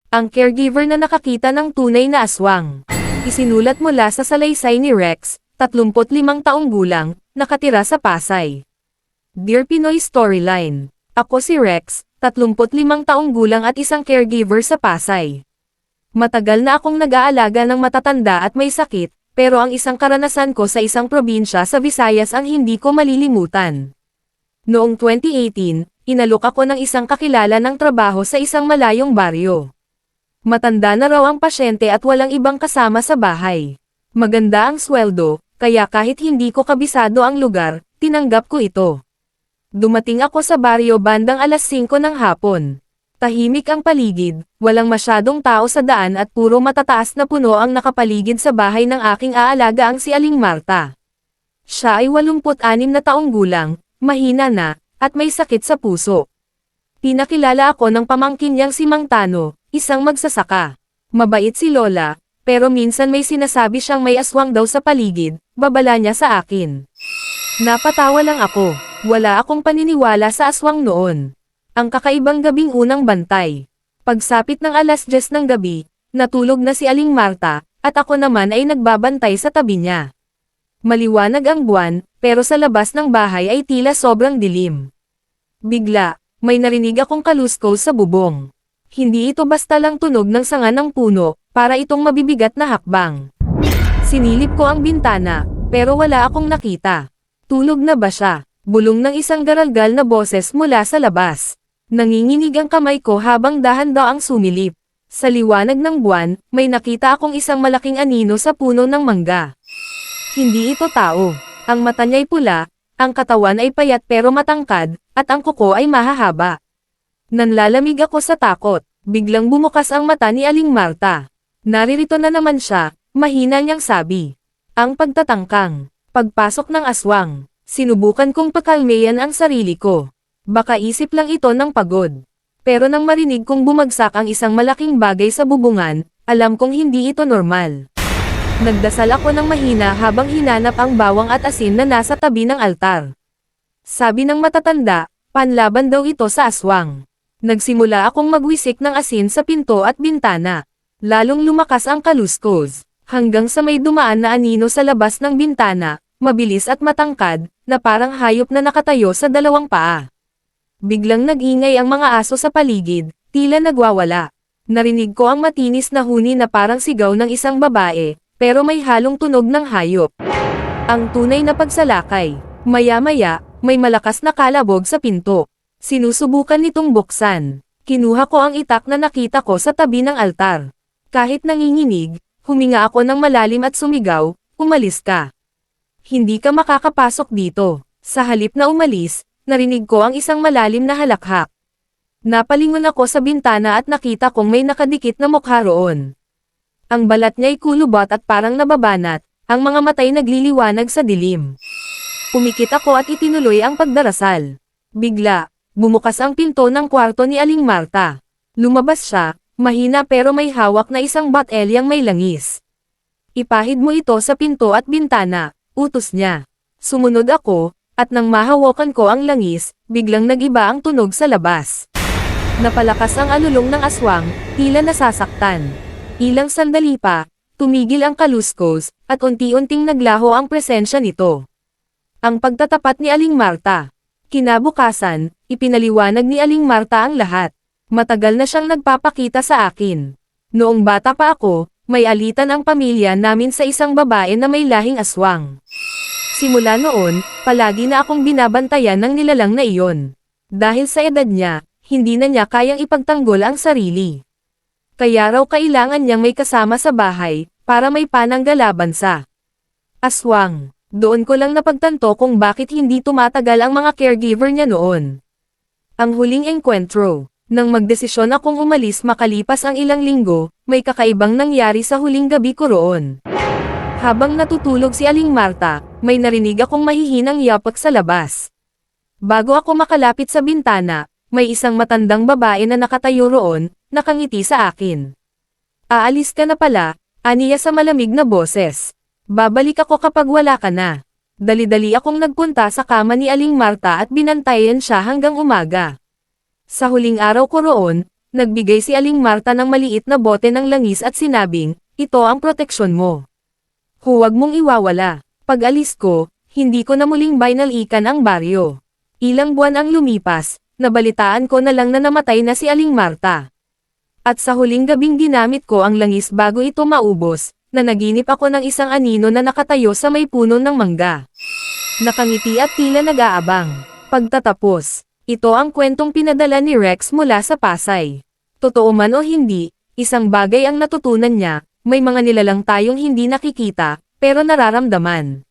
Ang caregiver na nakakita ng tunay na aswang. Isinulat mula sa salaysay ni Rex, 35 taong gulang, nakatira sa Pasay. Dear Pinoy Storyline. Ako si Rex, 35 taong gulang at isang caregiver sa Pasay. Matagal na akong nag-aalaga ng matatanda at may sakit, pero ang isang karanasan ko sa isang probinsya sa Visayas ang hindi ko malilimutan. Noong 2018, inalok ako ng isang kakilala ng trabaho sa isang malayong baryo. Matanda na raw ang pasyente at walang ibang kasama sa bahay. Maganda ang sweldo, kaya kahit hindi ko kabisado ang lugar, tinanggap ko ito. Dumating ako sa baryo bandang alas 5 ng hapon. Tahimik ang paligid, walang masyadong tao sa daan at puro matataas na puno ang nakapaligid sa bahay ng aking aalaga ang si Aling Marta. Siya ay 86 na taong gulang, mahina na, at may sakit sa puso. Pinakilala ako ng pamangkin niyang si Mang Tano, isang magsasaka. Mabait si Lola, pero minsan may sinasabi siyang may aswang daw sa paligid, babala niya sa akin. Napatawa lang ako, wala akong paniniwala sa aswang noon. Ang kakaibang gabing unang bantay. Pagsapit ng alas 10 ng gabi, natulog na si Aling Marta, at ako naman ay nagbabantay sa tabi niya. Maliwanag ang buwan, pero sa labas ng bahay ay tila sobrang dilim. Bigla, may narinig akong kaluskos sa bubong. Hindi ito basta lang tunog ng sanga ng puno, para itong mabibigat na hakbang. Sinilip ko ang bintana, pero wala akong nakita. Tulog na ba siya? Bulong ng isang garalgal na boses mula sa labas. Nanginginig ang kamay ko habang dahan-dahan ang sumilip. Sa liwanag ng buwan, may nakita akong isang malaking anino sa puno ng mangga. Hindi ito tao. Ang mata niya'y pula, ang katawan ay payat pero matangkad, at ang kuko ay mahahaba. Nanlalamig ako sa takot. Biglang bumukas ang mata ni Aling Marta. Naririto na naman siya, mahina niyang sabi. Ang pagtatangkang. Pagpasok ng aswang. Sinubukan kong pakalmeyan ang sarili ko. Baka isip lang ito ng pagod. Pero nang marinig kong bumagsak ang isang malaking bagay sa bubungan, alam kong hindi ito normal. Nagdasal ako ng mahina habang hinanap ang bawang at asin na nasa tabi ng altar. Sabi ng matatanda, panlaban daw ito sa aswang. Nagsimula akong magwisik ng asin sa pinto at bintana. Lalong lumakas ang kaluskos, hanggang sa may dumaan na anino sa labas ng bintana, mabilis at matangkad, na parang hayop na nakatayo sa dalawang paa. Biglang nag-ingay ang mga aso sa paligid, tila nagwawala. Narinig ko ang matinis na huni na parang sigaw ng isang babae, pero may halong tunog ng hayop. Ang tunay na pagsalakay. Maya-maya, may malakas na kalabog sa pinto. Sinusubukan nitong buksan. Kinuha ko ang itak na nakita ko sa tabi ng altar. Kahit nanginginig, huminga ako ng malalim at sumigaw, umalis ka. Hindi ka makakapasok dito. Sa halip na umalis, narinig ko ang isang malalim na halakhak. Napalingon ako sa bintana at nakita kong may nakadikit na mukha roon. Ang balat niya'y kulubot at parang nababanat, ang mga matay nagliliwanag sa dilim. Pumikit ako at itinuloy ang pagdarasal. Bigla, bumukas ang pinto ng kwarto ni Aling Marta. Lumabas siya, mahina pero may hawak na isang botelyang may langis. Ipahid mo ito sa pinto at bintana, utos niya. Sumunod ako, at nang mahawakan ko ang langis, biglang nag-iba ang tunog sa labas. Napalakas ang alulong ng aswang, tila nasasaktan. Ilang sandali pa, tumigil ang kaluskos, at unti-unting naglaho ang presensya nito. Ang pagtatapat ni Aling Marta. Kinabukasan, ipinaliwanag ni Aling Marta ang lahat. Matagal na siyang nagpapakita sa akin. Noong bata pa ako, may alitan ang pamilya namin sa isang babae na may lahing aswang. Simula noon, palagi na akong binabantayan ng nilalang na iyon. Dahil sa edad niya, hindi na niya kayang ipagtanggol ang sarili. Kaya raw kailangan niyang may kasama sa bahay, para may pananggalaban sa aswang. Doon ko lang napagtanto kung bakit hindi tumatagal ang mga caregiver niya noon. Ang huling engkwentro. Nang magdesisyon akong umalis makalipas ang ilang linggo, may kakaibang nangyari sa huling gabi ko roon. Habang natutulog si Aling Marta, may narinig akong mahihinang yapak sa labas. Bago ako makalapit sa bintana, may isang matandang babae na nakatayo roon, nakangiti sa akin. Aalis ka na pala, aniya sa malamig na boses. Babalik ako kapag wala ka na. Dali-dali akong nagpunta sa kama ni Aling Marta at binantayan siya hanggang umaga. Sa huling araw ko roon, Nagbigay si Aling Marta ng maliit na bote ng langis at sinabing, ito ang proteksyon mo. Huwag mong iwawala. Pag alis ko, hindi ko na muling binalikan ang baryo. Ilang buwan ang lumipas, nabalitaan ko na lang na namatay na si Aling Marta. At sa huling gabing ginamit ko ang langis bago ito maubos, na naginip ako ng isang anino na nakatayo sa may puno ng mangga. Nakangiti at tila nag-aabang. Pagtatapos, ito ang kwentong pinadala ni Rex mula sa Pasay. Totoo man o hindi, isang bagay ang natutunan niya, may mga nilalang tayong hindi nakikita, pero nararamdaman.